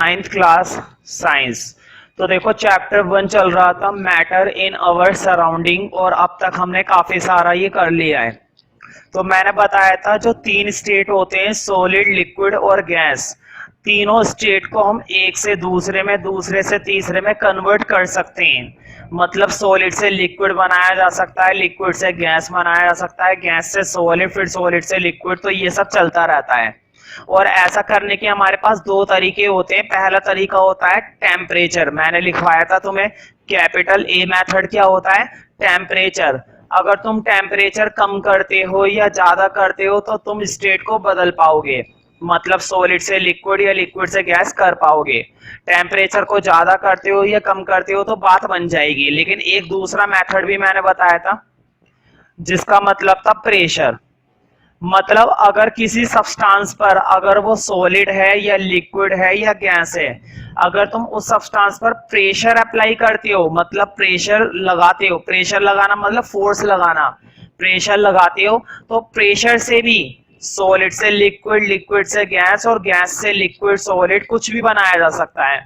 Ninth class science. तो देखो chapter 1 चल रहा था मैटर इन अवर सराउंडिंग, और अब तक हमने काफी सारा ये कर लिया है। तो मैंने बताया था जो 3 स्टेट होते हैं, सॉलिड, लिक्विड और गैस, तीनों स्टेट को हम एक से दूसरे में, दूसरे से तीसरे में कन्वर्ट कर सकते हैं। मतलब सॉलिड से लिक्विड बनाया जा सकता है, लिक्विड से गैस बनाया जा सकता है, गैस से सॉलिड, फिर सॉलिड से लिक्विड, तो ये सब चलता रहता है। और ऐसा करने के हमारे पास 2 तरीके होते हैं। पहला तरीका होता है टेम्परेचर, मैंने लिखवाया था तुम्हें, कैपिटल ए मेथड क्या होता है, टेम्परेचर। अगर तुम टेम्परेचर कम करते हो या ज्यादा करते हो तो तुम स्टेट को बदल पाओगे, मतलब सॉलिड से लिक्विड या लिक्विड से गैस कर पाओगे। टेम्परेचर को ज्यादा करते हो या कम करते हो तो बात बन जाएगी। लेकिन एक दूसरा मेथड भी मैंने बताया था जिसका मतलब था प्रेशर। मतलब अगर किसी सब्सटेंस पर, अगर वो सॉलिड है या लिक्विड है या गैस है, अगर तुम उस सब्सटेंस पर प्रेशर अप्लाई करते हो, मतलब प्रेशर लगाते हो, प्रेशर लगाना मतलब फोर्स लगाना, प्रेशर लगाते हो, तो प्रेशर से भी सॉलिड से लिक्विड, लिक्विड से गैस और गैस से लिक्विड, सॉलिड कुछ भी बनाया जा सकता है,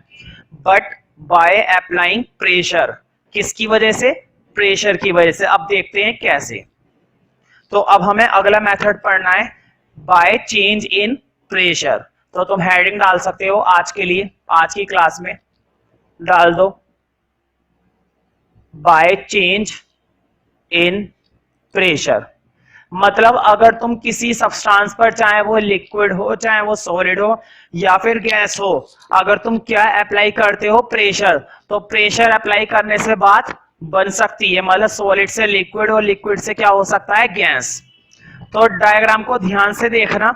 बट बाय अप्लाइंग प्रेशर। किसकी वजह से, प्रेशर की वजह से। अब देखते हैं कैसे। तो अब हमें अगला मेथड पढ़ना है बाय चेंज इन प्रेशर। तो तुम हेडिंग डाल सकते हो आज के लिए, आज की क्लास में डाल दो बाय चेंज इन प्रेशर। मतलब अगर तुम किसी सब्सटेंस पर, चाहे वो लिक्विड हो, चाहे वो सॉलिड हो या फिर गैस हो, अगर तुम क्या अप्लाई करते हो, प्रेशर, तो प्रेशर अप्लाई करने से बात बन सकती है। मतलब सॉलिड से लिक्विड और लिक्विड से क्या हो सकता है, गैस। तो डायग्राम को ध्यान से देखना,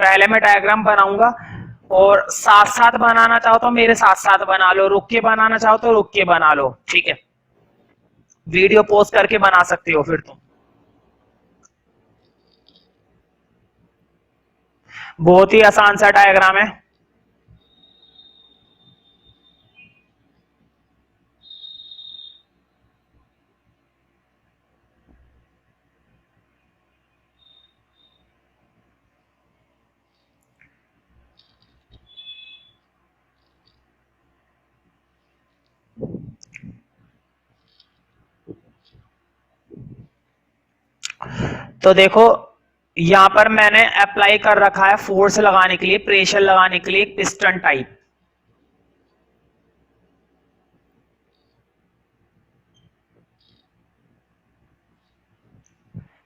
पहले मैं डायग्राम बनाऊंगा और साथ साथ बनाना चाहो तो मेरे साथ साथ बना लो, रुक के बनाना चाहो तो रुक के बना लो, ठीक है। वीडियो पॉज करके बना सकते हो फिर तुम। बहुत ही आसान सा डायग्राम है। तो देखो यहां पर मैंने अप्लाई कर रखा है फोर्स लगाने के लिए, प्रेशर लगाने के लिए एक पिस्टन टाइप।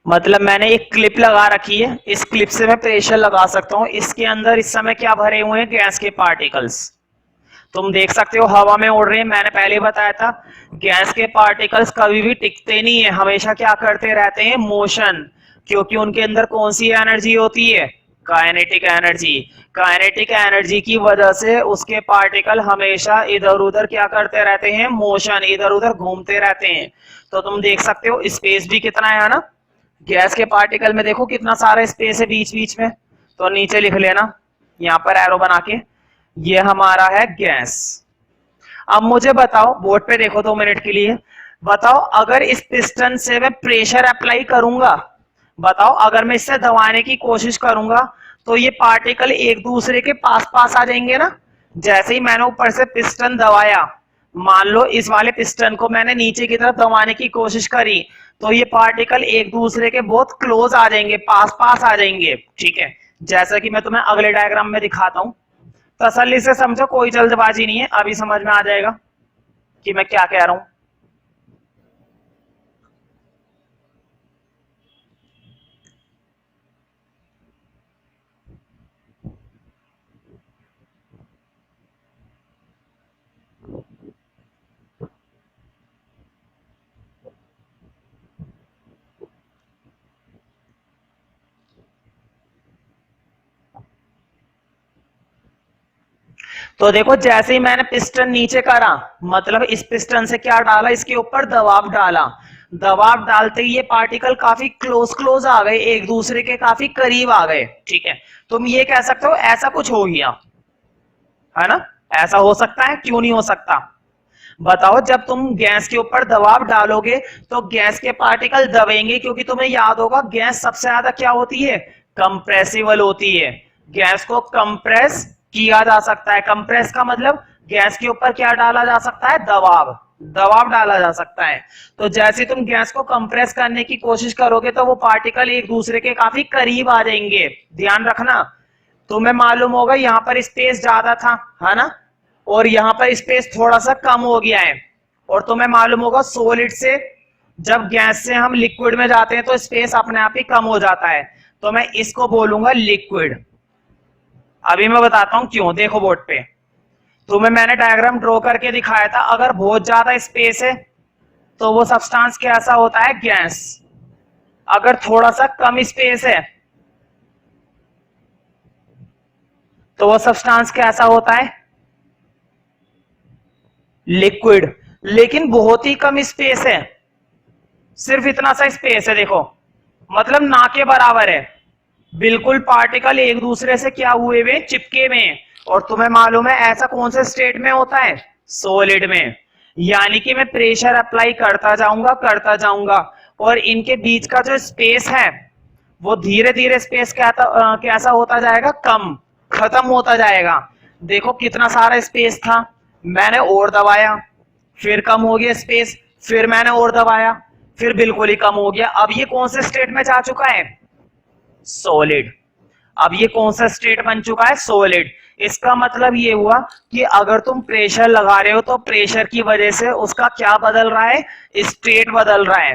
मतलब मैंने एक क्लिप लगा रखी है, इस क्लिप से मैं प्रेशर लगा सकता हूं। इसके अंदर इस समय क्या भरे हुए हैं, गैस के पार्टिकल्स। तुम देख सकते हो हवा में उड़ रहे हैं। मैंने पहले बताया था गैस के पार्टिकल्स कभी भी टिकते नहीं है, हमेशा क्या करते रहते हैं, मोशन। क्योंकि उनके अंदर कौन सी एनर्जी होती है, काइनेटिक एनर्जी। काइनेटिक एनर्जी की वजह से उसके पार्टिकल हमेशा इधर उधर क्या करते रहते हैं, मोशन, इधर उधर घूमते रहते हैं। तो तुम देख सकते हो स्पेस भी कितना है ना, गैस के पार्टिकल में देखो कितना सारा स्पेस है बीच बीच में। तो नीचे लिख लेना यहाँ पर एरो बना के, ये हमारा है गैस। अब मुझे बताओ, बोर्ड पे देखो 2 मिनट के लिए, बताओ अगर इस पिस्टन से मैं प्रेशर अप्लाई करूंगा, बताओ अगर मैं इससे दबाने की कोशिश करूंगा तो ये पार्टिकल एक दूसरे के पास पास आ जाएंगे ना। जैसे ही मैंने ऊपर से पिस्टन दबाया, मान लो इस वाले पिस्टन को मैंने नीचे की तरफ दबाने की कोशिश करी, तो ये पार्टिकल एक दूसरे के बहुत क्लोज आ जाएंगे, पास पास आ जाएंगे, ठीक है। जैसा कि मैं तुम्हें अगले डायग्राम में दिखाता हूं। तसल्ली से समझो, कोई जल्दबाजी नहीं है, अभी समझ में आ जाएगा कि मैं क्या कह रहा हूं। तो देखो जैसे ही मैंने पिस्टन नीचे करा, मतलब इस पिस्टन से क्या डाला, इसके ऊपर दबाव डाला, दबाव डालते ही ये पार्टिकल काफी क्लोज क्लोज आ गए, एक दूसरे के काफी करीब आ गए, ठीक है। तुम ये कह सकते हो ऐसा कुछ हो गया है ना, ऐसा हो सकता है, क्यों नहीं हो सकता। बताओ जब तुम गैस के ऊपर दबाव डालोगे तो गैस के पार्टिकल दबेंगे, क्योंकि तुम्हें याद होगा गैस सबसे ज्यादा क्या होती है, कंप्रेसिबल होती है। गैस को कंप्रेस किया जा सकता है। कंप्रेस का मतलब गैस के ऊपर क्या डाला जा सकता है, दबाव, दबाव डाला जा सकता है। तो जैसे तुम गैस को कंप्रेस करने की कोशिश करोगे तो वो पार्टिकल एक दूसरे के काफी करीब आ जाएंगे, ध्यान रखना। तुम्हें मालूम होगा यहाँ पर स्पेस ज्यादा था, है ना, और यहाँ पर स्पेस थोड़ा सा कम हो गया है। और तुम्हें मालूम होगा सॉलिड से जब गैस से हम लिक्विड में जाते हैं तो स्पेस अपने आप ही कम हो जाता है, तो मैं इसको बोलूंगा लिक्विड। अभी मैं बताता हूं क्यों, देखो बोर्ड पे तुम्हें मैंने डायग्राम ड्रॉ करके दिखाया था। अगर बहुत ज्यादा स्पेस है तो वो सब्सटेंस कैसा होता है, गैस। अगर थोड़ा सा कम स्पेस है तो वो सब्सटेंस कैसा होता है, लिक्विड। लेकिन बहुत ही कम स्पेस है, सिर्फ इतना सा स्पेस है, देखो मतलब ना के बराबर है, बिल्कुल पार्टिकल एक दूसरे से क्या हुए हुए, चिपके हुए हैं। और तुम्हें मालूम है ऐसा कौन से स्टेट में होता है, सॉलिड में। यानी कि मैं प्रेशर अप्लाई करता जाऊंगा और इनके बीच का जो स्पेस है वो धीरे धीरे स्पेस कैसा होता जाएगा, कम, खत्म होता जाएगा। देखो कितना सारा स्पेस था, मैंने और दबाया, फिर कम हो गया स्पेस, फिर मैंने और दबाया, फिर बिल्कुल ही कम हो गया। अब ये कौन से स्टेट में जा चुका है, सॉलिड। अब ये कौन सा स्टेट बन चुका है, सॉलिड। इसका मतलब ये हुआ कि अगर तुम प्रेशर लगा रहे हो तो प्रेशर की वजह से उसका क्या बदल रहा है, स्टेट बदल रहा है,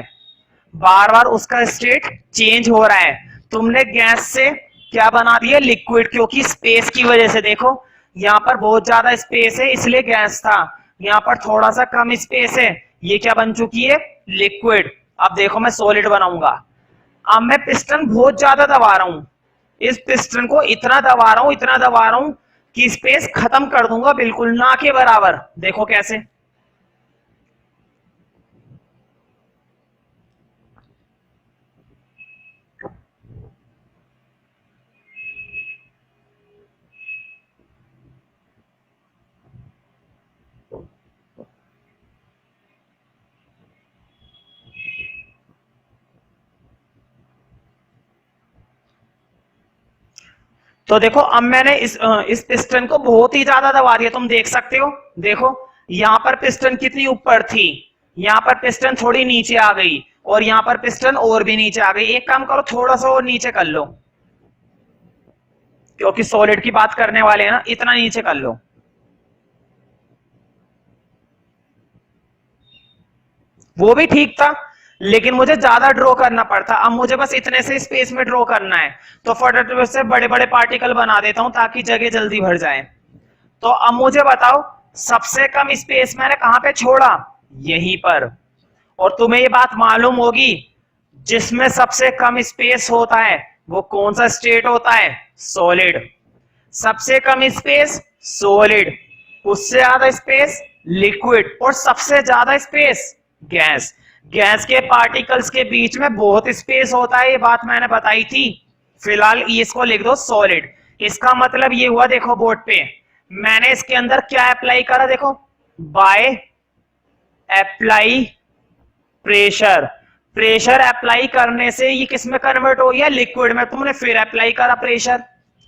बार बार उसका स्टेट चेंज हो रहा है। तुमने गैस से क्या बना दिया, लिक्विड, क्योंकि स्पेस की वजह से। देखो यहाँ पर बहुत ज्यादा स्पेस है इसलिए गैस था, यहाँ पर थोड़ा सा कम स्पेस है, ये क्या बन चुकी है, लिक्विड। अब देखो मैं सॉलिड बनाऊंगा। अब मैं पिस्टन बहुत ज्यादा दबा रहा हूं, इस पिस्टन को इतना दबा रहा हूं कि स्पेस खत्म कर दूंगा, बिल्कुल ना के बराबर। देखो कैसे, तो देखो अब मैंने इस पिस्टन को बहुत ही ज्यादा दबा दिया, तुम देख सकते हो। देखो यहाँ पर पिस्टन कितनी ऊपर थी, यहाँ पर पिस्टन थोड़ी नीचे आ गई, और यहाँ पर पिस्टन और भी नीचे आ गई। एक काम करो, थोड़ा सा और नीचे कर लो, क्योंकि सॉलिड की बात करने वाले हैं ना, इतना नीचे कर लो। वो भी ठीक था, लेकिन मुझे ज्यादा ड्रॉ करना पड़ता। अब मुझे बस इतने से स्पेस में ड्रॉ करना है, तो फटाफट से बड़े बड़े पार्टिकल बना देता हूं ताकि जगह जल्दी भर जाए। तो अब मुझे बताओ सबसे कम स्पेस मैंने कहां पे छोड़ा, यहीं पर। और तुम्हें ये बात मालूम होगी, जिसमें सबसे कम स्पेस होता है वो कौन सा स्टेट होता है, सॉलिड। सबसे कम स्पेस सॉलिड, उससे ज्यादा स्पेस लिक्विड, और सबसे ज्यादा स्पेस गैस। गैस के पार्टिकल्स के बीच में बहुत स्पेस होता है, ये बात मैंने बताई थी। फिलहाल इसको लिख दो सॉलिड। इसका मतलब ये हुआ, देखो बोर्ड पे मैंने इसके अंदर क्या अप्लाई करा, देखो bye apply pressure. Pressure apply करने से ये किस में कन्वर्ट हो गया, लिक्विड में। तुमने फिर अप्लाई करा प्रेशर,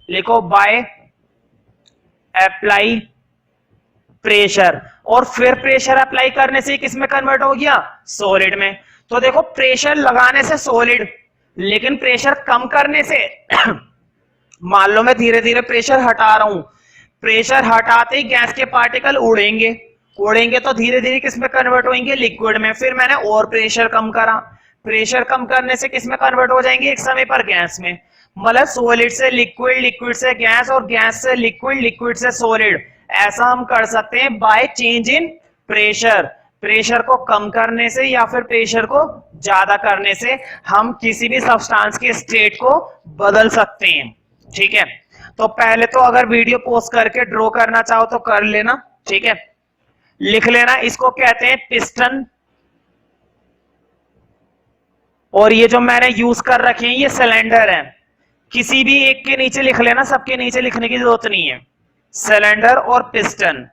लिखो बाय अप्लाई प्रेशर, और फिर प्रेशर अप्लाई करने से किस में कन्वर्ट हो गया, सॉलिड में। तो देखो प्रेशर लगाने से सॉलिड, लेकिन प्रेशर कम करने से मान लो मैं धीरे धीरे प्रेशर हटा रहा हूं, प्रेशर हटाते ही गैस के पार्टिकल उड़ेंगे, उड़ेंगे तो धीरे धीरे किस में कन्वर्ट होंगे, लिक्विड में। फिर मैंने और प्रेशर कम करा, प्रेशर कम करने से किस में कन्वर्ट हो जाएंगे, एक समय पर गैस में। मतलब सॉलिड से लिक्विड, लिक्विड से गैस, और गैस से लिक्विड, लिक्विड से सॉलिड। ऐसा हम कर सकते हैं by change in pressure. Pressure को कम करने से या फिर प्रेशर को ज्यादा करने से हम किसी भी सब्सटेंस के स्टेट को बदल सकते हैं, ठीक है। तो पहले तो अगर वीडियो पॉज करके ड्रॉ करना चाहो तो कर लेना, ठीक है। लिख लेना, इसको कहते हैं पिस्टन, और ये जो मैंने यूज कर रखे हैं ये सिलेंडर है। किसी भी एक के नीचे लिख लेना, सबके नीचे लिखने की जरूरत नहीं है, सिलेंडर और पिस्टन।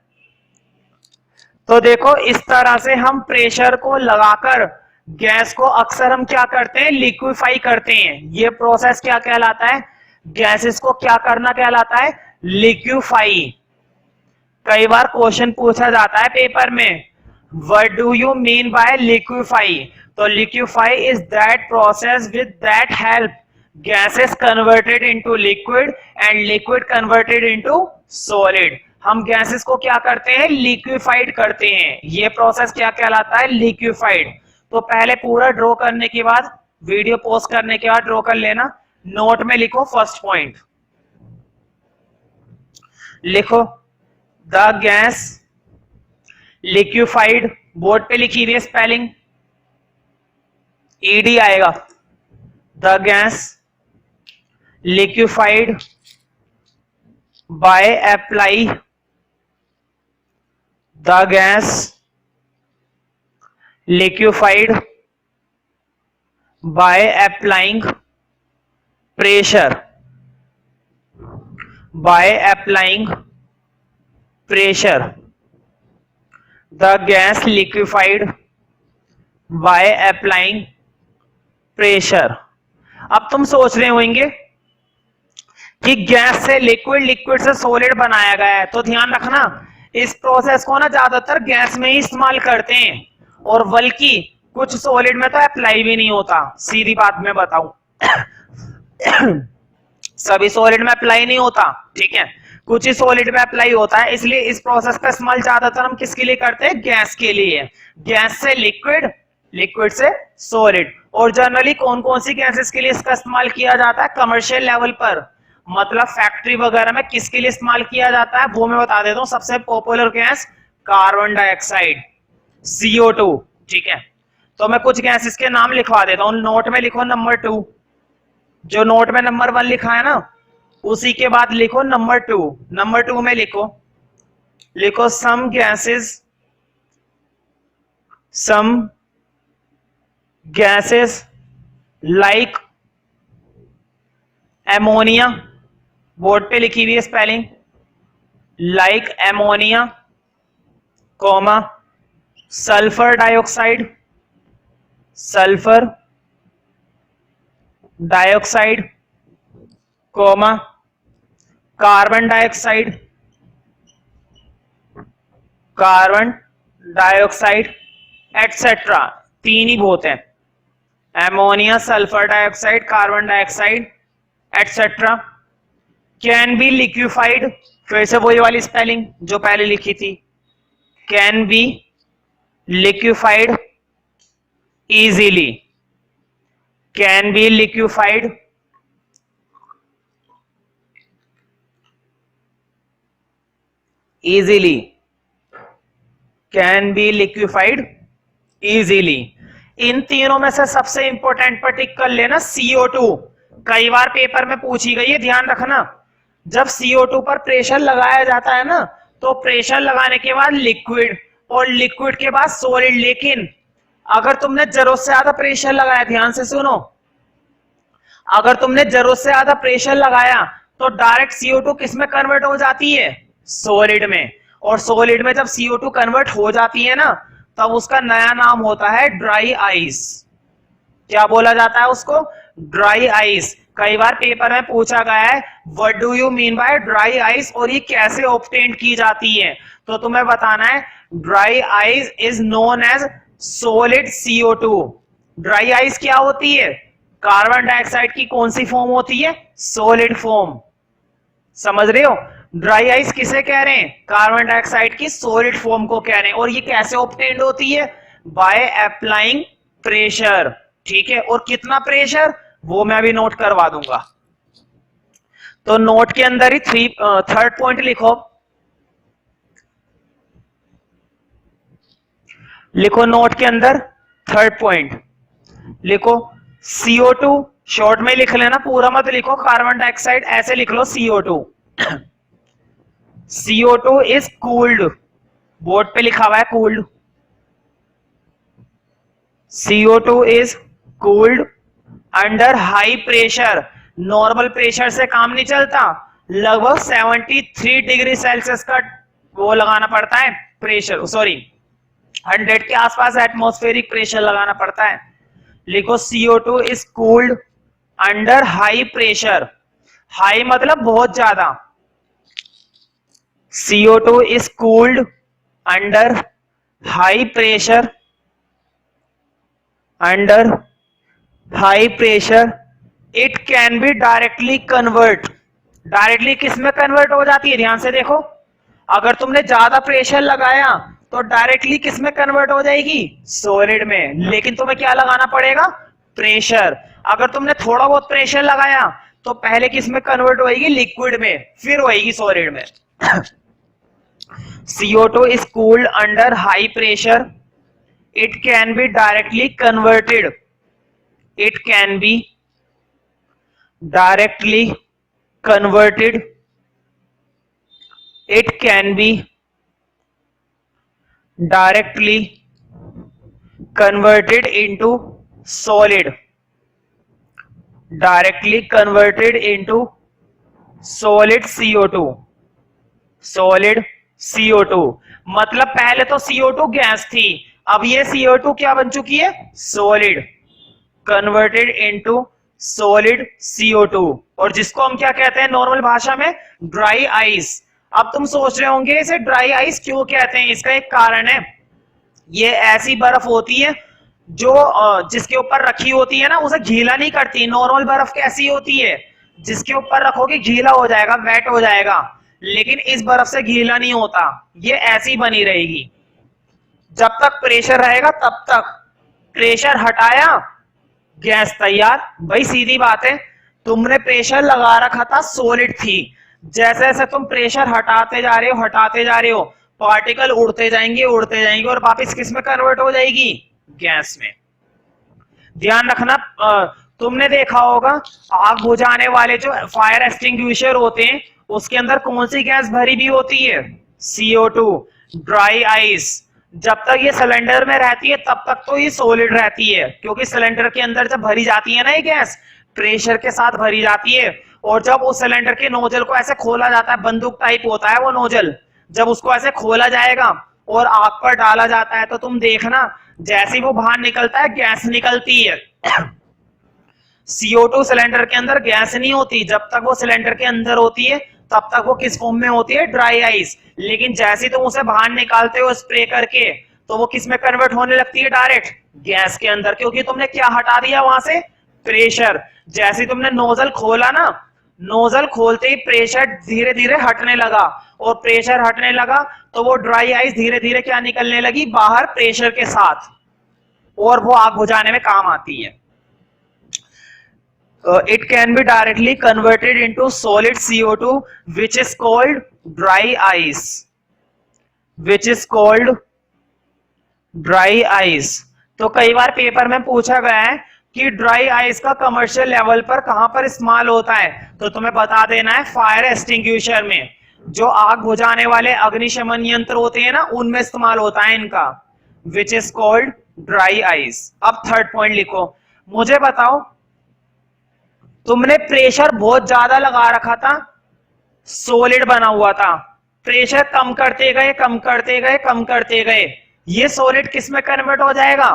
तो देखो इस तरह से हम प्रेशर को लगाकर गैस को अक्सर हम क्या करते हैं, लिक्विफाई करते हैं। ये प्रोसेस क्या कहलाता है, गैसेस को क्या करना कहलाता है, लिक्विफाई। कई बार क्वेश्चन पूछा जाता है पेपर में, what do you mean by liquefy? तो liquefy is that process with that help gases converted into liquid and liquid converted into solid. हम गैसेस को क्या करते हैं? लिक्विफाइड करते हैं। ये प्रोसेस क्या कहलाता है? लिक्विफाइड। तो पहले पूरा ड्रॉ करने के बाद, वीडियो पोस्ट करने के बाद ड्रॉ कर लेना। नोट में लिखो फर्स्ट पॉइंट, लिखो द गैस लिक्विफाइड, बोर्ड पे लिखी हुई है स्पेलिंग, ईडी आएगा। The gas liquefied bye apply, the gas liquefied by applying pressure, by applying pressure, the gas liquefied by applying pressure. अब तुम सोच रहे होंगे कि गैस से लिक्विड, लिक्विड से सॉलिड बनाया गया है, तो ध्यान रखना इस प्रोसेस को ना ज्यादातर गैस में ही इस्तेमाल करते हैं, और बल्कि कुछ सॉलिड में तो अप्लाई भी नहीं होता। सीधी बात मैं बताऊं सभी सॉलिड में अप्लाई नहीं होता, ठीक है, कुछ ही सॉलिड में अप्लाई होता है। इसलिए इस प्रोसेस का इस्तेमाल ज्यादातर हम किसके लिए करते हैं? गैस के लिए। गैस से लिक्विड, लिक्विड से सॉलिड। और जनरली कौन कौन सी गैसेस के लिए इसका इस्तेमाल किया जाता है? कमर्शियल लेवल पर, मतलब फैक्ट्री वगैरह में किसके लिए इस्तेमाल किया जाता है वो मैं बता देता हूं। सबसे popular gas carbon dioxide, CO2, ठीक है। तो मैं कुछ गैसेस के नाम लिखवा देता हूं। नोट में लिखो नंबर 2, जो नोट में नंबर 1 लिखा है ना, उसी के बाद लिखो नंबर 2। नंबर 2 में लिखो some gases like ammonia, board पे लिखी हुई है spelling, like ammonia, comma sulphur dioxide, sulphur dioxide, comma carbon dioxide, carbon dioxide etcetera. 3 ही बहुत है, ammonia, sulphur dioxide, carbon dioxide etcetera. Can be liquefied, फिर से वही वाली स्पेलिंग जो पहले लिखी थी, can be liquefied easily, can be liquefied easily, can be liquefied easily. इन तीनों में से सबसे इंपॉर्टेंट पर टिक कर लेना CO2। कई बार पेपर में पूछी गई है, ध्यान रखना। जब CO2 पर प्रेशर लगाया जाता है ना, तो प्रेशर लगाने के बाद लिक्विड, और लिक्विड के बाद सॉलिड। लेकिन अगर तुमने जरूरत से ज्यादा प्रेशर लगाया, ध्यान से सुनो, अगर तुमने जरूरत से ज्यादा प्रेशर लगाया तो डायरेक्ट CO2 किस में कन्वर्ट हो जाती है? सॉलिड में। और सॉलिड में जब CO2 कन्वर्ट हो जाती है ना, तब उसका नया नाम होता है ड्राई आइस। क्या बोला जाता है उसको? Dry ice. कई बार पेपर में पूछा गया है what do you mean by dry ice, और ये कैसे ऑब्टेन की जाती है? तो तुम्हें बताना है dry ice is known as solid CO2। Dry ice क्या होती है? कार्बन डाइऑक्साइड की कौन सी फॉर्म होती है? Solid form. समझ रहे हो? ड्राई आइस किसे कह रहे हैं? कार्बन डाइऑक्साइड की सॉलिड फॉर्म को कह रहे हैं। और ये कैसे ऑब्टेन्ड होती है? बाय अप्लाइंग प्रेशर, ठीक है। और कितना प्रेशर वो मैं अभी नोट करवा दूंगा। तो नोट के अंदर ही थर्ड पॉइंट लिखो, नोट के अंदर थर्ड पॉइंट लिखो CO2, शॉर्ट में लिख लेना, पूरा मत लिखो कार्बन डाइऑक्साइड, ऐसे लिख लो CO2। CO2 is cooled, board पे लिखा हुआ है cooled. CO2 is cooled under high pressure. Normal pressure से काम नहीं चलता, लगभग 73 डिग्री सेल्सियस का वो लगाना पड़ता है प्रेशर, सॉरी 100 के आसपास एटमॉस्फेरिक प्रेशर लगाना पड़ता है। लिखो CO2 is cooled under high pressure. High मतलब बहुत ज्यादा, CO2 is cooled under high pressure, under high pressure it can be directly convert. Directly किस में कन्वर्ट हो जाती है, ध्यान से देखो, अगर तुमने ज्यादा प्रेशर लगाया तो डायरेक्टली किस में कन्वर्ट हो जाएगी, सॉलिड में, लेकिन तुम्हें क्या लगाना पड़ेगा, प्रेशर। अगर तुमने थोड़ा बहुत प्रेशर लगाया तो पहले किस में कन्वर्ट होएगी, लिक्विड में, फिर होएगी सॉलिड में। CO2 is cooled under high pressure, it can be directly converted, it can be directly converted, it can be directly converted into solid, directly converted into solid CO2, solid CO2। मतलब पहले तो CO2 gas थी, अब ये CO2 क्या बन चुकी है, solid, converted into solid CO2, और जिसको हम क्या कहते हैं नॉर्मल भाषा में, ड्राई आइस। अब तुम सोच रहे होंगे इसे ड्राई आइस क्यों कहते हैं, इसका एक कारण है, ये ऐसी बर्फ होती है जो जिसके ऊपर रखी होती है ना उसे गीला नहीं करती। नॉर्मल बर्फ कैसी होती है, जिसके ऊपर रखोगे गीला हो जाएगा, वेट हो जाएगा, लेकिन इस बर्फ से गीला नहीं होता, ये ऐसी बनी रहेगी जब तक प्रेशर रहेगा तब तक। प्रेशर हटाया, गैस तैयार। भाई सीधी बात है, तुमने प्रेशर लगा रखा था, सॉलिड थी, जैसे जैसे तुम प्रेशर हटाते जा रहे हो, हटाते जा रहे हो, पार्टिकल उड़ते जाएंगे, उड़ते जाएंगे, और वापस किस में कन्वर्ट हो जाएगी, गैस में। ध्यान रखना, तुमने देखा होगा आग बुझाने वाले जो फायर एक्सटिंग्विशर होते हैं उसके अंदर कौन सी गैस भरी भी होती है, CO2, ड्राई आइस। जब तक ये सिलेंडर में रहती है तब तक तो ये सॉलिड रहती है, क्योंकि सिलेंडर के अंदर जब भरी जाती है ना ये गैस, प्रेशर के साथ भरी जाती है, और जब उस सिलेंडर के नोजल को ऐसे खोला जाता है, बंदूक टाइप होता है वो नोजल, जब उसको ऐसे खोला जाएगा और आग पर डाला जाता है तो तुम देखना जैसे ही वो बाहर निकलता है गैस निकलती है। CO2 सिलेंडर के अंदर गैस नहीं होती, जब तक वो सिलेंडर के अंदर होती है तब तक वो किस फॉर्म में होती है, ड्राई आइस। लेकिन जैसे ही तुम उसे बाहर निकालते हो स्प्रे करके तो वो किस में कन्वर्ट होने लगती है, डायरेक्ट गैस के अंदर, क्योंकि तुमने क्या हटा दिया वहां से, प्रेशर। जैसे ही तुमने नोजल खोला ना, नोजल खोलते ही प्रेशर धीरे धीरे हटने लगा, और प्रेशर हटने लगा तो वो ड्राई आइस धीरे धीरे क्या निकलने लगी बाहर प्रेशर के साथ, और वो आग बुझाने में काम आती है। It can be directly converted into solid CO2 which is called dry ice, which is called dry ice। तो कई बार पेपर में पूछा गया है कि ड्राई आइस का कमर्शियल लेवल पर कहां पर इस्तेमाल होता है, तो तुम्हें बता देना है फायर एक्सटिंग्विशर में, जो आग बुझाने वाले अग्निशमन यंत्र होते हैं ना उनमें इस्तेमाल होता है इनका, which is called dry ice. अब थर्ड पॉइंट लिखो, मुझे बताओ तुमने प्रेशर बहुत ज्यादा लगा रखा था, सॉलिड बना हुआ था, प्रेशर कम करते गए, कम करते गए, कम करते गए, ये सॉलिड किस में कन्वर्ट हो जाएगा,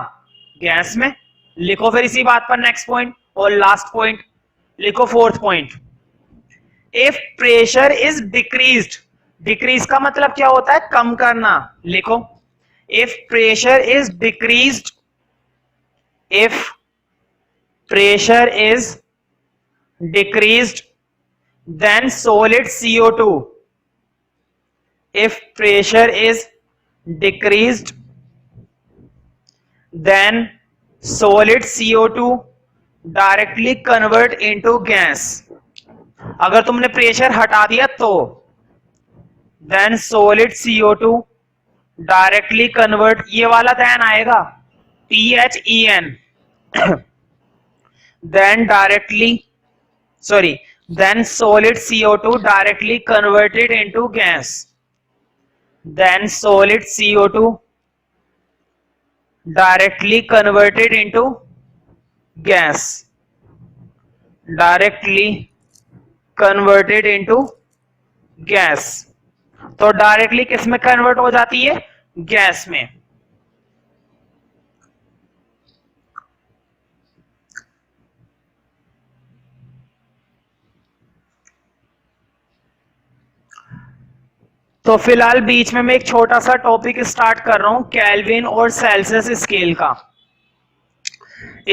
गैस में। लिखो फिर इसी बात पर नेक्स्ट पॉइंट और लास्ट पॉइंट लिखो, fourth point, if pressure is decreased, decrease का मतलब क्या होता है, कम करना, लिखो, if pressure is decreased, if pressure is decreased then solid CO2, if pressure is decreased then solid CO2 directly convert into gas। अगर तुमने प्रेशर हटा दिया तो then solid CO2 directly convert, ये वाला then आएगा THEN then directly then solid CO2 directly converted into gas, then solid CO2 directly converted into gas, directly converted into gas। तो directly किस में कन्वर्ट हो जाती है, गैस में। तो फिलहाल बीच में मैं एक छोटा सा टॉपिक स्टार्ट कर रहा हूं, केल्विन और सेल्सियस स्केल का।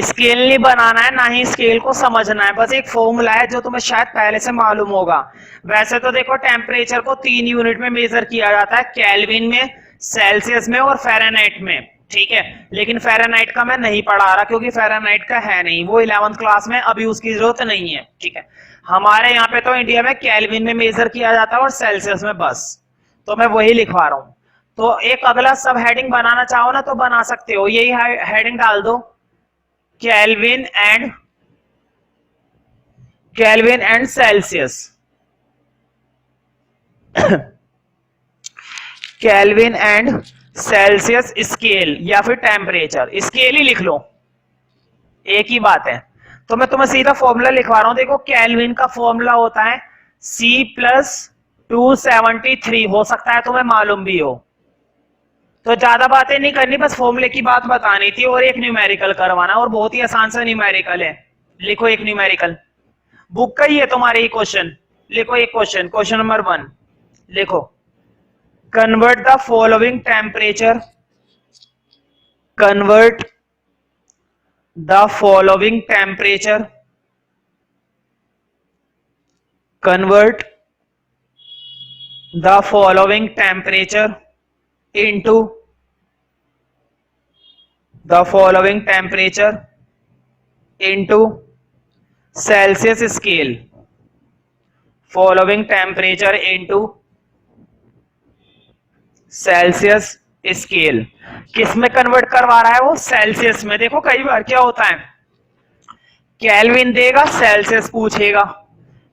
स्केल नहीं बनाना है, ना ही स्केल को समझना है, बस एक फॉर्मूला है जो तुम्हें शायद पहले से मालूम होगा। वैसे तो देखो टेम्परेचर को 3 यूनिट में मेजर किया जाता है, केल्विन में, सेल्सियस में और फ़ारेनहाइट में, ठीक है। लेकिन फ़ारेनहाइट का मैं नहीं पढ़ा रहा क्योंकि फ़ारेनहाइट का है नहीं, वो 11th क्लास में, अभी उसकी जरूरत नहीं है, ठीक है। हमारे यहाँ पे तो इंडिया में केल्विन में मेजर किया जाता है और सेल्सियस में बस, तो मैं वही लिखवा रहा हूँ। तो एक अगला सब हेडिंग बनाना चाहो ना तो बना सकते हो, यही हेडिंग डाल दो, Kelvin and Celsius। Kelvin and Celsius scale या फिर टेम्परेचर, स्केल ही लिख लो, एक ही बात है। तो मैं तुम्हें सीधा फॉर्मूला लिखवा रहा हूं, देखो केल्विन का फॉर्मूला होता है C+273, हो सकता है तुम्हें मालूम भी हो। तो ज्यादा बातें नहीं करनी, बस फॉर्मूले की बात बतानी थी और एक न्यूमेरिकल करवाना, और बहुत ही आसान सा न्यूमेरिकल है। लिखो एक न्यूमेरिकल, बुक का ही है तुम्हारे ये क्वेश्चन। लिखो एक क्वेश्चन, क्वेश्चन नंबर 1 लिखो, convert the following temperature, convert the following temperature, convert the following temperature into the following temperature into Celsius scale, following temperature into Celsius scale। किस में कन्वर्ट करवा रहा है वो? सेल्सियस में। देखो कई बार क्या होता है, केल्विन देगा सेल्सियस पूछेगा,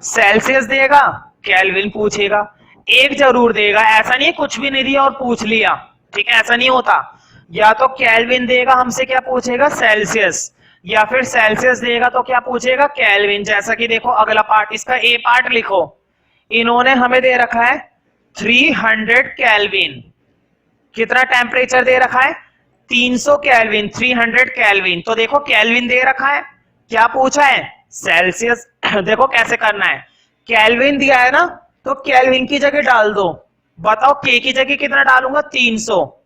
सेल्सियस देगा केल्विन पूछेगा, एक जरूर देगा, ऐसा नहीं कुछ भी नहीं दिया और पूछ लिया, ठीक है, ऐसा नहीं होता। या तो केल्विन देगा हमसे क्या पूछेगा, सेल्सियस, या फिर सेल्सियस देगा तो क्या पूछेगा, केल्विन। जैसा कि देखो अगला पार्ट, इसका ए पार्ट लिखो, इन्होंने हमें दे रखा है 300 केल्विन, कितना टेम्परेचर दे रखा है, 300 केल्विन, 300 केल्विन। तो देखो केल्विन दे रखा है, क्या पूछा है, सेल्सियस। देखो कैसे करना है, केल्विन दिया है ना तो केल्विन की जगह डाल दो, बताओ के की जगह कितना डालूंगा, 300,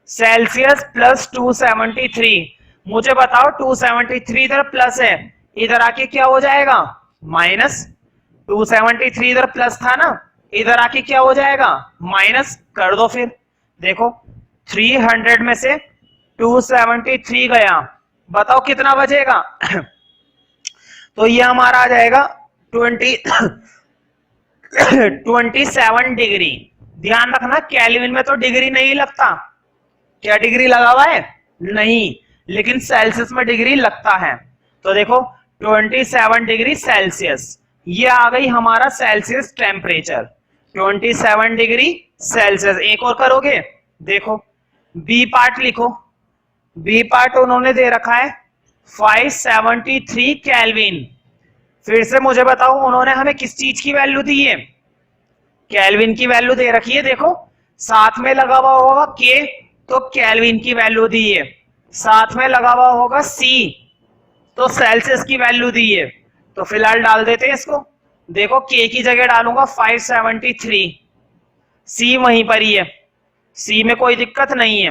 सेल्सियस प्लस 273। मुझे बताओ 273 इधर प्लस है, इधर आके क्या हो जाएगा, माइनस। 273 इधर प्लस था ना, इधर आके क्या हो जाएगा, माइनस कर दो। फिर देखो 300 में से 273 गया, बताओ कितना बचेगा। तो ये हमारा आ जाएगा 27 डिग्री। ध्यान रखना केल्विन में तो डिग्री नहीं लगता, क्या डिग्री लगा हुआ है, नहीं, लेकिन सेल्सियस में डिग्री लगता है। तो देखो 27 डिग्री सेल्सियस, ये आ गई हमारा सेल्सियस टेम्परेचर, 27 डिग्री सेल्सियस। एक और करोगे, देखो बी पार्ट लिखो, बी पार्ट उन्होंने दे रखा है 573 केल्विन। फिर से मुझे बताओ उन्होंने हमें किस चीज की वैल्यू दी है, केल्विन की वैल्यू दे रखी है। देखो साथ में लगा हुआ होगा के, तो केल्विन की वैल्यू दी है, साथ में लगा हुआ होगा सी, तो सेल्सियस की वैल्यू दी है। तो फिलहाल डाल देते हैं इसको, देखो के की जगह डालूंगा 573, सी वहीं पर ही है, सी में कोई दिक्कत नहीं है।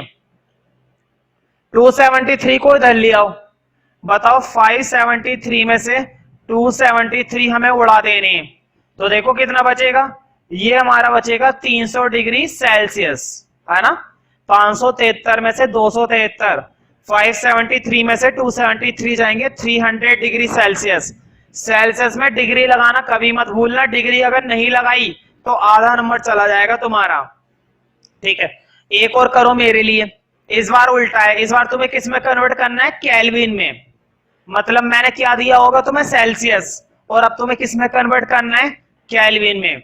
273 को इधर ले आओ, बताओ 573 में से 273 हमें उड़ा देने हैं, तो देखो कितना बचेगा, ये हमारा बचेगा 300 डिग्री सेल्सियस, है ना। 573 में से 273, 573 में से 273 जाएंगे, 300 डिग्री सेल्सियस। सेल्सियस में डिग्री लगाना कभी मत भूलना, डिग्री अगर नहीं लगाई तो आधा नंबर चला जाएगा तुम्हारा, ठीक है। एक और करो मेरे लिए, इस बार उल्टा है, इस बार तुम्हें किस में कन्वर्ट करना है, केल्विन में। मतलब मैंने क्या दिया होगा तुम्हें, सेल्सियस, और अब तुम्हें किस में कन्वर्ट करना है, केल्विन में।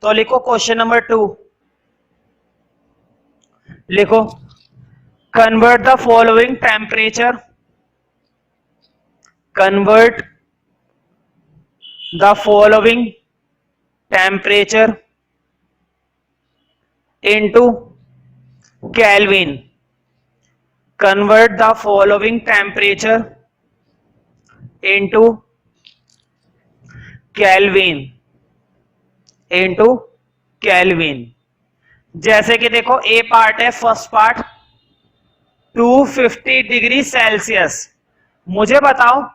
तो लिखो क्वेश्चन नंबर 2, लिखो convert the following temperature, convert the following temperature into kelvin, convert the following temperature into Kelvin, into Kelvin। जैसे कि देखो ए पार्ट है, फर्स्ट पार्ट 250 डिग्री सेल्सियस। मुझे बताओ,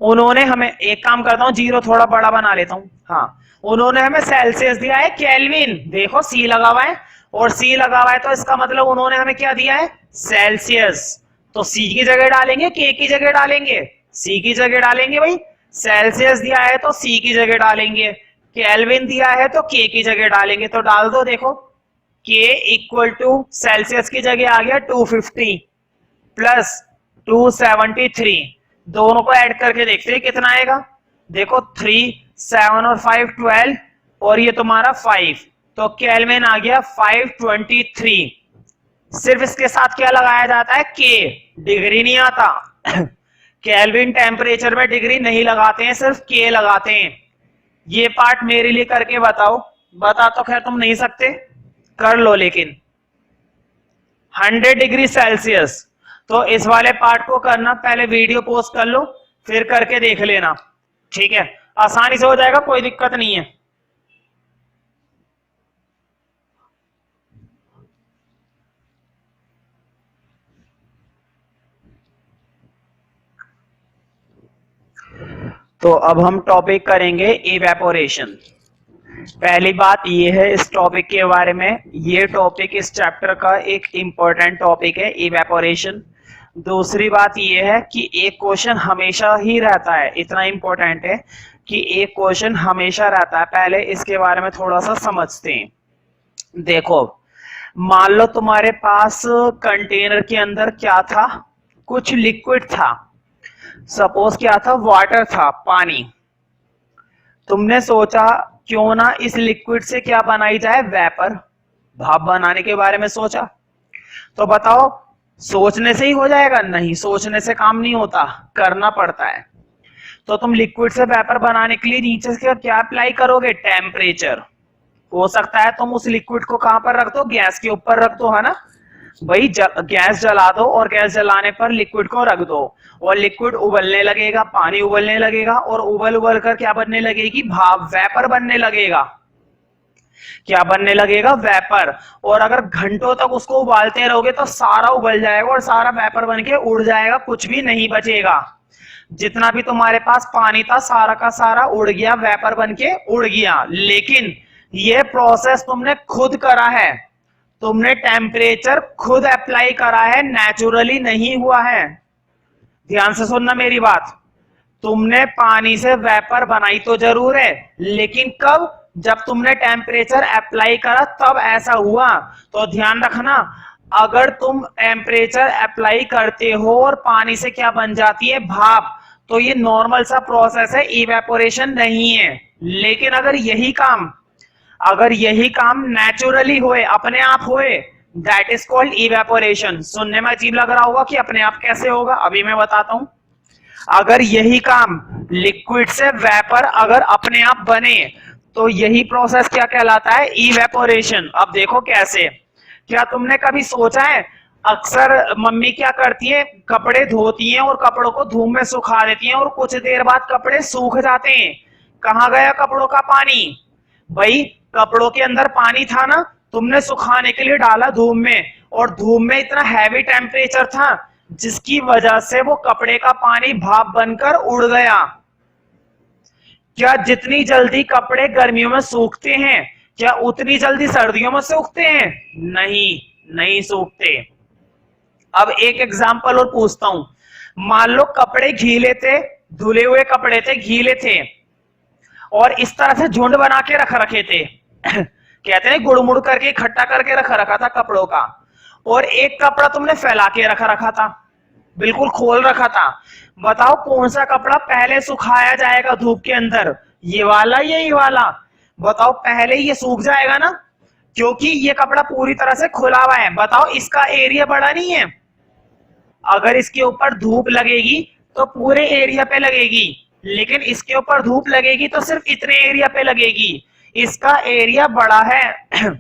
उन्होंने हमें, एक काम करता हूं, जीरो थोड़ा बड़ा बना लेता हूं, हाँ, उन्होंने हमें सेल्सियस दिया है, केल्विन देखो सी लगा हुआ है और सी लगा हुआ है, तो इसका मतलब उन्होंने हमें क्या दिया है, सेल्सियस। तो सी की जगह डालेंगे, के की जगह डालेंगे, सी की जगह डालेंगे भाई। सेल्सियस दिया है तो सी की जगह डालेंगे, केल्विन दिया है तो के की जगह डालेंगे। तो डाल दो, देखो के इक्वल टू सेल्सियस की जगह आ गया 250 प्लस 273, दोनों को ऐड करके देखते हैं कितना आएगा। देखो 3 7 और 5 12 और ये तुम्हारा 5, तो केल्विन आ गया 523। सिर्फ इसके साथ क्या लगाया जाता है, के, डिग्री नहीं आता। केल्विन टेम्परेचर में डिग्री नहीं लगाते हैं, सिर्फ के लगाते हैं। ये पार्ट मेरे लिए करके बताओ। बता तो खैर तुम नहीं सकते, कर लो, लेकिन 100 डिग्री सेल्सियस, तो इस वाले पार्ट को करना, पहले वीडियो पोस्ट कर लो फिर करके देख लेना, ठीक है, आसानी से हो जाएगा, कोई दिक्कत नहीं है। तो अब हम टॉपिक करेंगे इवेपोरेशन। पहली बात ये है इस टॉपिक के बारे में, ये टॉपिक इस चैप्टर का एक इंपॉर्टेंट टॉपिक है, इवेपोरेशन। दूसरी बात ये है कि एक क्वेश्चन हमेशा ही रहता है, इतना इंपॉर्टेंट है कि एक क्वेश्चन हमेशा रहता है। पहले इसके बारे में थोड़ा सा समझते हैं। देखो, मान लो तुम्हारे पास कंटेनर के अंदर क्या था, कुछ लिक्विड था, सपोज क्या था, वाटर था, पानी। तुमने सोचा क्यों ना इस लिक्विड से क्या बनाई जाए, वेपर, भाप बनाने के बारे में सोचा। तो बताओ, सोचने से ही हो जाएगा? नहीं, सोचने से काम नहीं होता, करना पड़ता है। तो तुम लिक्विड से वेपर बनाने के लिए नीचे से क्या अप्लाई करोगे, टेम्परेचर। हो सकता है तुम उस लिक्विड को कहां पर रख दो, गैस के ऊपर रख दो, है ना भाई, गैस जला दो और गैस जलाने पर लिक्विड को रख दो और लिक्विड उबलने लगेगा, पानी उबलने लगेगा और उबल उबल कर क्या बनने लगेगी, भाप, वेपर बनने लगेगा। क्या बनने लगेगा, वेपर। और अगर घंटों तक उसको उबालते रहोगे तो सारा उबल जाएगा और सारा वेपर बन के उड़ जाएगा, कुछ भी नहीं बचेगा। जितना भी तुम्हारे पास पानी था सारा का सारा उड़ गया, वेपर बन के उड़ गया। लेकिन ये प्रोसेस तुमने खुद करा है, तुमने टेम्परेचर खुद अप्लाई करा है, नेचुरली नहीं हुआ है। ध्यान से सुनना मेरी बात, तुमने पानी से वेपर बनाई तो जरूर है, लेकिन कब, जब तुमने टेम्परेचर अप्लाई करा तब ऐसा हुआ। तो ध्यान रखना, अगर तुम टेम्परेचर अप्लाई करते हो और पानी से क्या बन जाती है, भाप, तो ये नॉर्मल सा प्रोसेस है, इवेपोरेशन नहीं है। लेकिन अगर यही काम नेचुरली होए, अपने आप होए, दैट इज कॉल्ड इवेपोरेशन। सुनने में अजीब लग रहा होगा कि अपने आप कैसे होगा, अभी मैं बताता हूं। अगर यही काम लिक्विड से वेपर अगर अपने आप बने तो यही प्रोसेस क्या कहलाता है, इवेपोरेशन। अब देखो कैसे, क्या तुमने कभी सोचा है, अक्सर मम्मी क्या करती है, कपड़े धोती हैं और कपड़ों को धूप में सुखा देती हैं और कुछ देर बाद कपड़े सूख जाते हैं। कहां गया कपड़ों का पानी, भाई कपड़ों के अंदर पानी था ना, तुमने सुखाने के लिए डाला धूप में, और धूप में इतना हैवी टेम्परेचर था जिसकी वजह से वो कपड़े का पानी भाप बनकर उड़ गया। क्या जितनी जल्दी कपड़े गर्मियों में सूखते हैं, क्या उतनी जल्दी सर्दियों में सूखते हैं? नहीं, नहीं सूखते। अब एक एग्जांपल और पूछता हूं, मान लो कपड़े गीले थे, धुले हुए कपड़े थे, गीले थे, और इस तरह से झुंड बना के रख रखे थे कहते हैं गुड़मुड़ करके इकट्ठा करके रखा था कपड़ों का, और एक कपड़ा तुमने फैला के रखा था, बिल्कुल खोल रखा था। बताओ कौन सा कपड़ा पहले सुखाया जाएगा धूप के अंदर, ये वाला या ये वाला? बताओ, पहले ये सूख जाएगा ना, क्योंकि ये कपड़ा पूरी तरह से खुला हुआ है। बताओ, इसका एरिया बड़ा नहीं है, अगर इसके ऊपर धूप लगेगी तो पूरे एरिया पे लगेगी, लेकिन इसके ऊपर धूप लगेगी तो सिर्फ इतने एरिया पे लगेगी, इसका एरिया बड़ा है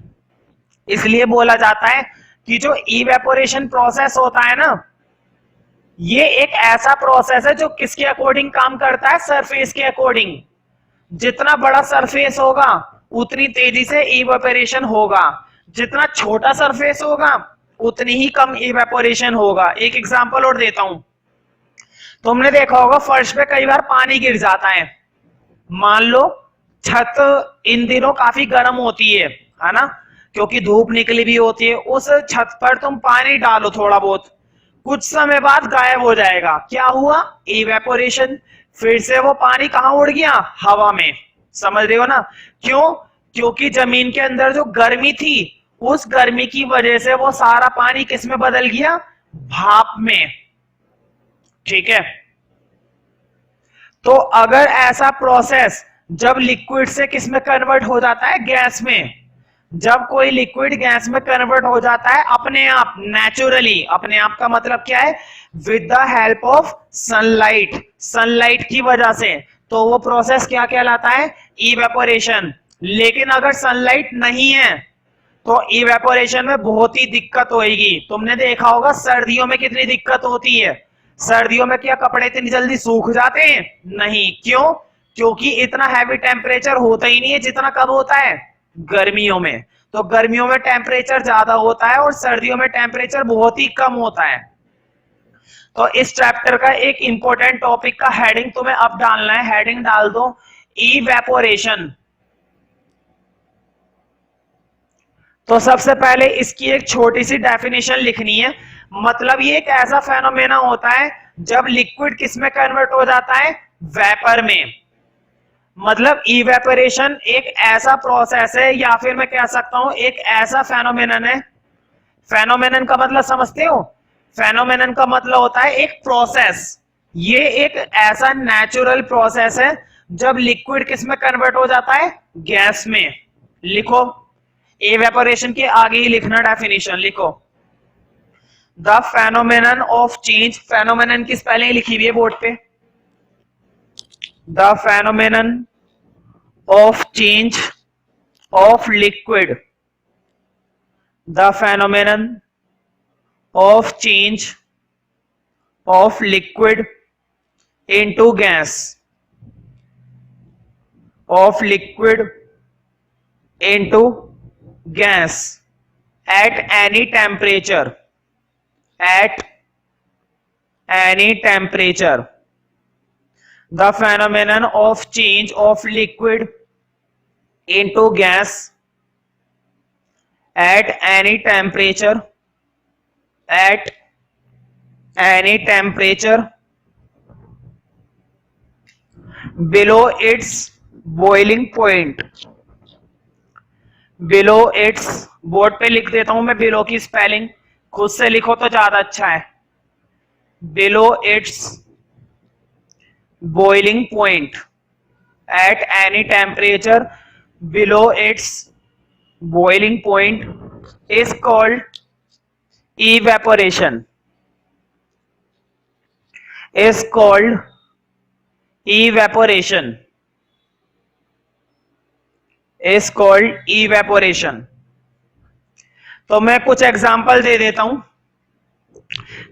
इसलिए बोला जाता है कि जो इवेपोरेशन प्रोसेस होता है ना, ये एक ऐसा प्रोसेस है जो किसके अकॉर्डिंग काम करता है, सरफेस के अकॉर्डिंग। जितना बड़ा सरफेस होगा उतनी तेजी से इवेपोरेशन होगा। जितना छोटा सरफेस होगा उतनी ही कम इवेपोरेशन होगा। एक एग्जांपल और देता हूं, तुमने देखा होगा फर्श पे कई बार पानी गिर जाता है। मान लो छत इन दिनों काफी गर्म होती है ना, क्योंकि धूप निकली भी होती है। उस छत पर तुम पानी डालो थोड़ा बहुत, कुछ समय बाद गायब हो जाएगा। क्या हुआ? इवेपोरेशन। फिर से वो पानी कहां उड़ गया? हवा में। समझ रहे हो ना? क्यों? क्योंकि जमीन के अंदर जो गर्मी थी, उस गर्मी की वजह से वो सारा पानी किस में बदल गया? भाप में। ठीक है, तो अगर ऐसा प्रोसेस जब लिक्विड से किस में कन्वर्ट हो जाता है? गैस में। जब कोई लिक्विड गैस में कन्वर्ट हो जाता है अपने आप, नेचुरली। अपने आप का मतलब क्या है? With the help of sunlight, sunlight की वजह से, तो वो प्रोसेस क्या कहलाता है? इवेपोरेशन। लेकिन अगर सनलाइट नहीं है तो इवेपोरेशन में बहुत ही दिक्कत होगी। तुमने देखा होगा सर्दियों में कितनी दिक्कत होती है। सर्दियों में क्या कपड़े इतनी जल्दी सूख जाते हैं? नहीं। क्यों? क्योंकि इतना हैवी टेम्परेचर होता ही नहीं है जितना कब होता है? गर्मियों में। तो गर्मियों में टेम्परेचर ज्यादा होता है और सर्दियों में टेम्परेचर बहुत ही कम होता है। तो इस चैप्टर का एक इंपॉर्टेंट टॉपिक का हेडिंग तुम्हें अब डालना है। हेडिंग डाल दो इवेपोरेशन। तो सबसे पहले इसकी एक छोटी सी डेफिनेशन लिखनी है। मतलब ये एक ऐसा फेनोमेना होता है जब लिक्विड किस में कन्वर्ट हो जाता है? वेपर में। मतलब इवेपोरेशन एक ऐसा प्रोसेस है, या फिर मैं कह सकता हूं एक ऐसा फेनोमेनन है। फेनोमेनन का मतलब समझते हो? फेनोमेनन का मतलब होता है एक प्रोसेस। ये एक ऐसा नेचुरल प्रोसेस है जब लिक्विड किस में कन्वर्ट हो जाता है? गैस में। लिखो, इवेपोरेशन के आगे ही लिखना डेफिनेशन। लिखो, the phenomenon of change. Phenomenon की स्पेलिंग लिखी हुई है बोर्ड पे। The phenomenon of change of liquid. The phenomenon of change of liquid into gas. Of liquid into gas at any temperature, at any temperature. The phenomenon of change of liquid into gas at any temperature, at any temperature below its boiling point. Below it's, board पे लिख देता हूं मैं below की spelling, खुद से लिखो तो ज्यादा अच्छा है। Below it's boiling point at any temperature below it's boiling point is called evaporation. Is called evaporation. Is called evaporation. तो मैं कुछ एग्जांपल दे देता हूं।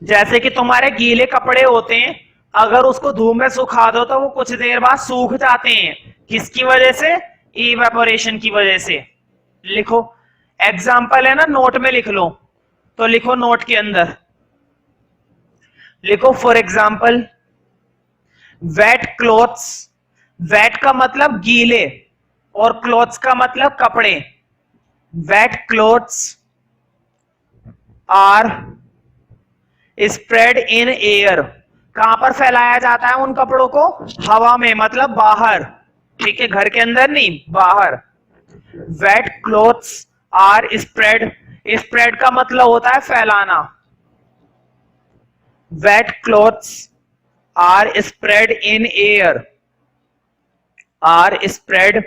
जैसे कि तुम्हारे गीले कपड़े होते हैं, अगर उसको धूप में सुखा दो तो वो कुछ देर बाद सूख जाते हैं। किसकी वजह से? इवेपोरेशन की वजह से। लिखो, एग्जांपल है ना, नोट में लिख लो। तो लिखो नोट के अंदर, लिखो for example wet clothes. Wet का मतलब गीले और क्लोथ्स का मतलब कपड़े। Wet clothes are spread in air. कहां पर फैलाया जाता है उन कपड़ों को? हवा में, मतलब बाहर। ठीक है, घर के अंदर नहीं, बाहर। Wet clothes are spread. Spread का मतलब होता है फैलाना। Wet clothes are spread in air, are spread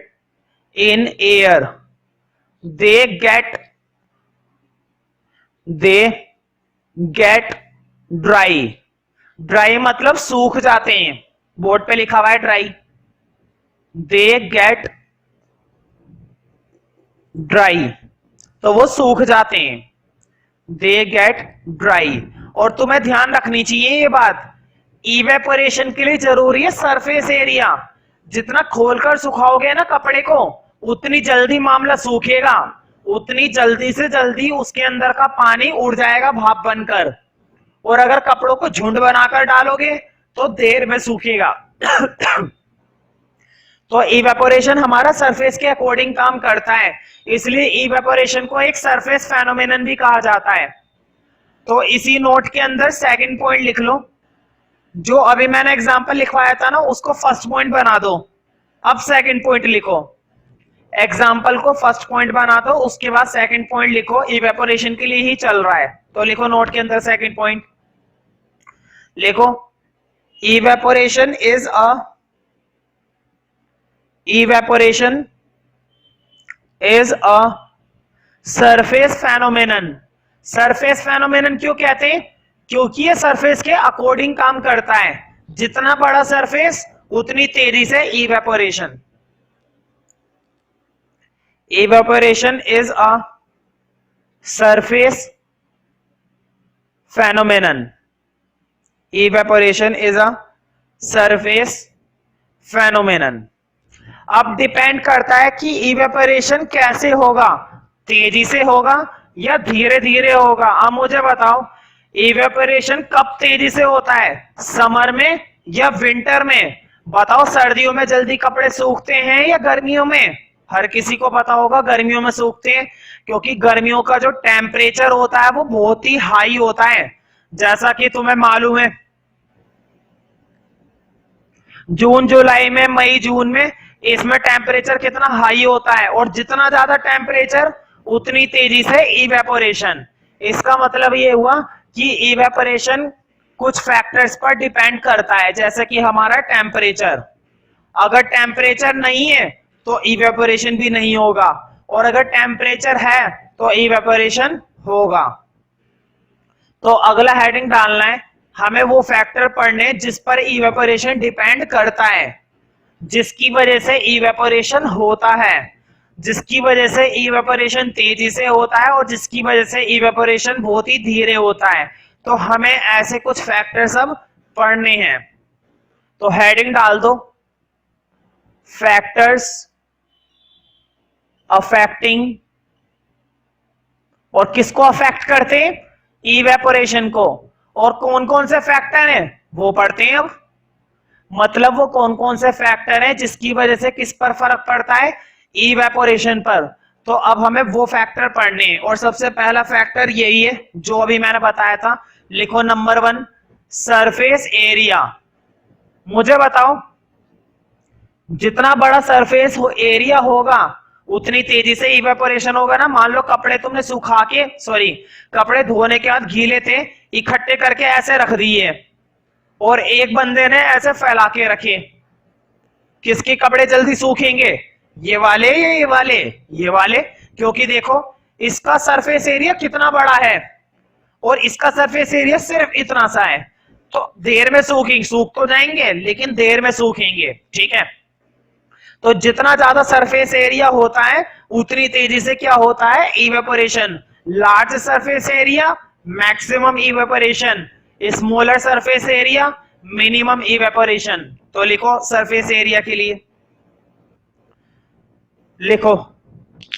in air. they get dry. dry मतलब सूख जाते हैं, बोर्ड पे लिखा हुआ है ड्राई। they get dry, तो वो सूख जाते हैं। they get dry। और तुम्हें ध्यान रखनी चाहिए ये बात, इवेपोरेशन के लिए जरूरी है सरफेस एरिया। जितना खोलकर सुखाओगे ना कपड़े को, उतनी जल्दी मामला सूखेगा, उतनी जल्दी से जल्दी उसके अंदर का पानी उड़ जाएगा भाप बनकर। और अगर कपड़ों को झुंड बनाकर डालोगे तो देर में सूखेगा। तो इवेपोरेशन हमारा सरफेस के अकॉर्डिंग काम करता है, इसलिए इवेपोरेशन को एक सरफेस फेनोमेनन भी कहा जाता है। तो इसी नोट के अंदर सेकंड पॉइंट लिख लो, जो अभी मैंने एग्जांपल लिखवाया था ना उसको फर्स्ट पॉइंट बना दो। अब सेकंड पॉइंट लिखो, एग्जांपल को फर्स्ट पॉइंट बना दो, उसके बाद सेकंड पॉइंट लिखो, इवेपोरेशन के लिए ही चल रहा है। तो लिखो नोट के अंदर सेकंड पॉइंट लिखो, evaporation is a surface phenomenon. Surface phenomenon क्यों कहते हैं? क्योंकि ये सरफेस के अकॉर्डिंग काम करता है, जितना बड़ा सरफेस उतनी तेजी से evaporation. Evaporation is a surface phenomenon. Evaporation is a surface phenomenon. अब डिपेंड करता है कि इवेपोरेशन कैसे होगा, तेजी से होगा या धीरे धीरे होगा। अब मुझे बताओ इवेपोरेशन कब तेजी से होता है, समर में या विंटर में? बताओ, सर्दियों में जल्दी कपड़े सूखते हैं या गर्मियों में? हर किसी को पता होगा गर्मियों में सूखते हैं, क्योंकि गर्मियों का जो टेम्परेचर होता है वो बहुत ही हाई होता है। जैसा कि तुम्हें मालूम है जून जुलाई में, मई जून में, इसमें टेम्परेचर कितना हाई होता है, और जितना ज्यादा टेम्परेचर उतनी तेजी से इवेपोरेशन। इसका मतलब ये हुआ कि इवेपोरेशन कुछ फैक्टर्स पर डिपेंड करता है, जैसे कि हमारा टेम्परेचर। अगर टेम्परेचर नहीं है तो इवेपोरेशन भी नहीं होगा, और अगर टेम्परेचर है तो इवेपोरेशन होगा। तो अगला हेडिंग डालना है हमें वो फैक्टर पढ़ने जिस पर इवेपोरेशन डिपेंड करता है, जिसकी वजह से इवेपोरेशन होता है, जिसकी वजह से इवेपोरेशन तेजी से होता है और जिसकी वजह से इवेपोरेशन बहुत ही धीरे होता है। तो हमें ऐसे कुछ फैक्टर सब पढ़ने हैं। तो हेडिंग डाल दो, फैक्टर्स अफेक्टिंग, और किसको अफेक्ट करते हैं? इवेपोरेशन को। और कौन कौन से फैक्टर हैं वो पढ़ते हैं अब। मतलब वो कौन कौन से फैक्टर हैं जिसकी वजह से किस पर फर्क पड़ता है? इवेपोरेशन पर। तो अब हमें वो फैक्टर पढ़ने हैं, और सबसे पहला फैक्टर यही है जो अभी मैंने बताया था। लिखो नंबर 1, सरफेस एरिया। मुझे बताओ, जितना बड़ा सरफेस एरिया होगा उतनी तेजी से इवेपोरेशन होगा ना। मान लो कपड़े तुमने सुखा के, कपड़े धोने के बाद गीले थे, इकट्ठे करके ऐसे रख दिए, और एक बंदे ने ऐसे फैला के रखे, किसके कपड़े जल्दी सूखेंगे? ये वाले या ये वाले? ये वाले, क्योंकि देखो इसका सरफेस एरिया कितना बड़ा है और इसका सरफेस एरिया सिर्फ इतना सा है। तो देर में सूखेंगे, सूख तो जाएंगे लेकिन देर में सूखेंगे, ठीक है। तो जितना ज्यादा सरफेस एरिया होता है उतनी तेजी से क्या होता है? Evaporation. Large surface area maximum evaporation, smaller surface area minimum evaporation. तो लिखो सरफेस एरिया के लिए, लिखो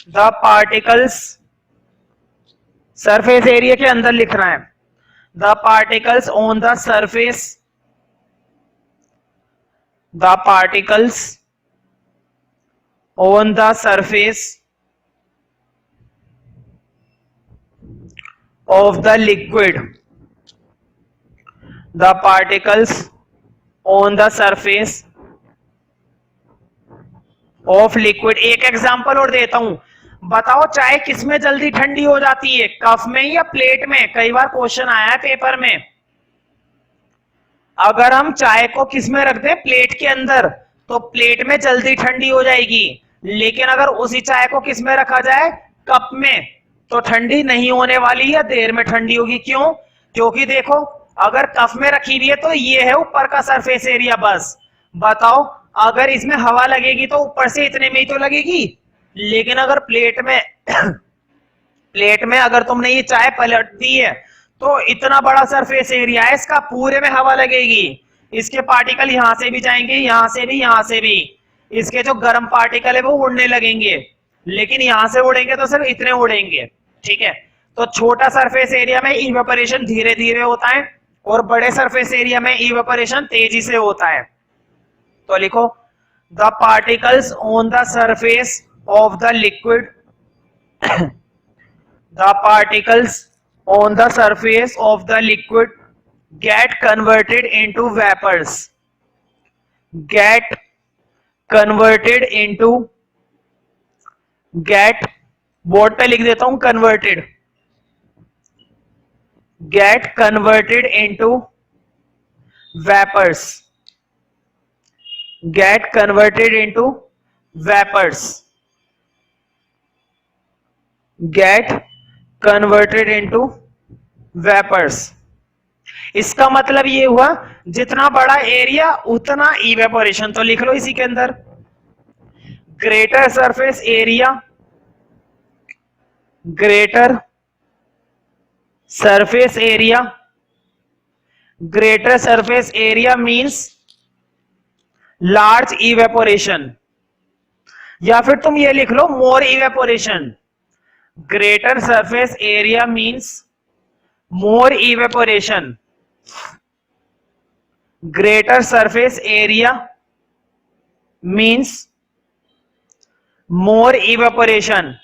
द पार्टिकल्स, सरफेस एरिया के अंदर लिखना है, the particles on the surface, the particles on the surface of the liquid, the particles on the surface of liquid। एक एग्जांपल और देता हूं, बताओ चाय किसमें जल्दी ठंडी हो जाती है, कप में या प्लेट में? कई बार क्वेश्चन आया है पेपर में। अगर हम चाय को किसमें रख दें? प्लेट के अंदर, तो प्लेट में जल्दी ठंडी हो जाएगी। लेकिन अगर उसी चाय को किसमें रखा जाए? कप में, तो ठंडी नहीं होने वाली या देर में ठंडी होगी। क्यों? क्योंकि देखो अगर कप में रखी हुई है तो ये है ऊपर का सरफेस एरिया बस। बताओ अगर इसमें हवा लगेगी तो ऊपर से इतने में ही तो लगेगी, लेकिन अगर प्लेट में प्लेट में अगर तुमने ये चाय पलट दी है तो इतना बड़ा सरफेस एरिया है इसका, पूरे में हवा लगेगी। इसके पार्टिकल यहां से भी जाएंगे, यहां से भी, यहां से भी। इसके जो गर्म पार्टिकल है वो उड़ने लगेंगे, लेकिन यहां से उड़ेंगे तो सिर्फ इतने उड़ेंगे, ठीक है। तो छोटा सरफेस एरिया में इवेपोरेशन धीरे धीरे होता है और बड़े सरफेस एरिया में इवेपोरेशन तेजी से होता है। तो लिखो the particles on the surface of the liquid the particles on the surface of the liquid get converted into vapors, get converted into, get board पे लिख देता हूं converted, get converted into vapors, get converted into vapors, get converted into vapors। इसका मतलब ये हुआ जितना बड़ा एरिया उतना इवेपोरेशन। तो लिख लो इसी के अंदर greater surface area, greater surface area, greater surface area means large evaporation, या फिर तुम ये लिख लो more evaporation. Greater surface area means more evaporation, greater surface area means more evaporation.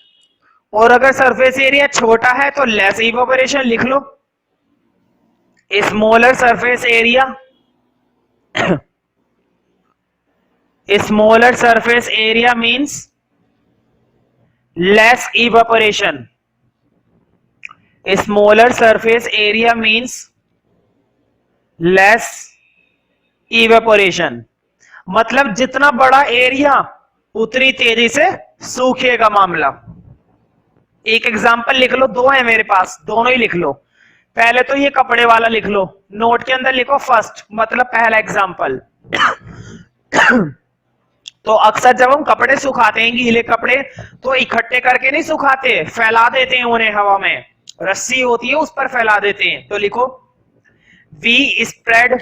और अगर सरफेस एरिया छोटा है तो लेस इवेपोरेशन लिख लो। Smaller surface area, smaller surface area means less evaporation, smaller surface area means less evaporation. मतलब जितना बड़ा एरिया उतनी तेजी से सूखेगा मामला। एक एग्जांपल लिख लो, दो है मेरे पास, दोनों ही लिख लो। पहले तो ये कपड़े वाला लिख लो, नोट के अंदर लिखो फर्स्ट, मतलब पहला एग्जांपल। तो अक्सर जब हम कपड़े सुखाते हैं, गीले कपड़े, तो इकट्ठे करके नहीं सुखाते, फैला देते हैं उन्हें हवा में, रस्सी होती है उस पर फैला देते हैं। तो लिखो वी स्प्रेड,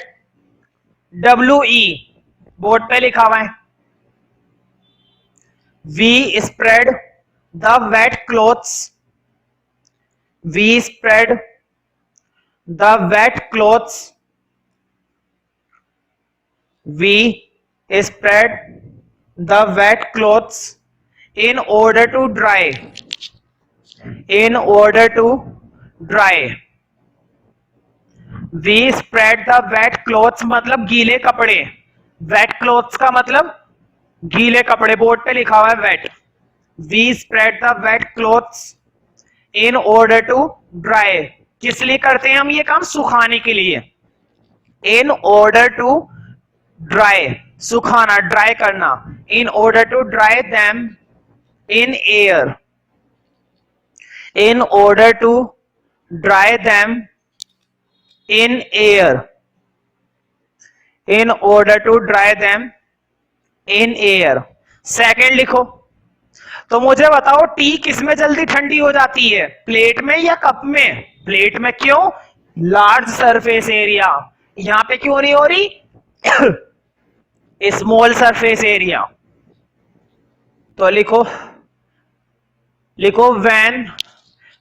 WE बोर्ड पे लिखा हुआ है, we spread the wet clothes, we spread the wet clothes, we spread the wet clothes in order to dry, in order to dry। we spread the wet clothes मतलब गीले कपड़े, wet clothes का मतलब गीले कपड़े, बोर्ड पे लिखा हुआ है wet। we spread the wet clothes in order to dry। किस लिए करते हैं हम ये काम? सुखाने के लिए। in order to dry सुखाना, ड्राई करना। in order to dry them in air, in order to dry them in air, in order to dry them in air। Second लिखो। तो मुझे बताओ टी किसमें जल्दी ठंडी हो जाती है, प्लेट में या कप में? प्लेट में। क्यों? Large surface area. यहां पे क्यों नहीं हो रही? Small surface area. तो लिखो, लिखो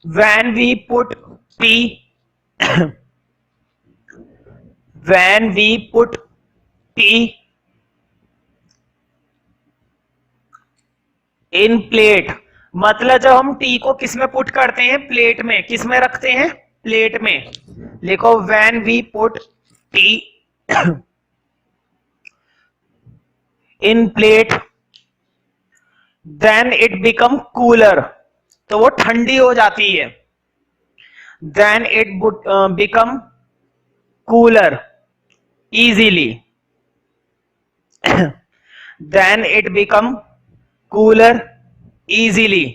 when we put tea, when we put tea in plate, मतलब जब हम टी को किस में पुट करते हैं? प्लेट में। किस में रखते हैं? प्लेट में। लिखो when we put tea in plate then it become cooler, तो वो ठंडी हो जाती है। then it would become cooler easily, then it become cooler easily।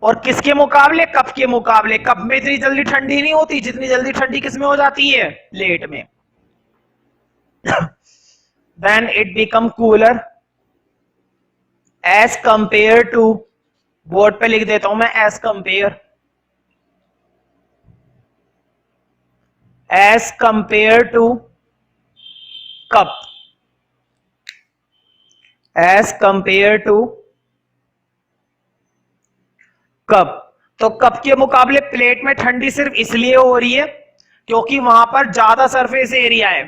और किसके मुकाबले? कप के मुकाबले। कप में इतनी जल्दी ठंडी नहीं होती जितनी जल्दी ठंडी किसमें हो जाती है? प्लेट में। then it become cooler as compare to, board पे लिख देता हूं मैं as compare, as compare to cup, as compare to cup. तो कप के मुकाबले प्लेट में ठंडी सिर्फ इसलिए हो रही है क्योंकि वहां पर ज्यादा सरफेस एरिया है,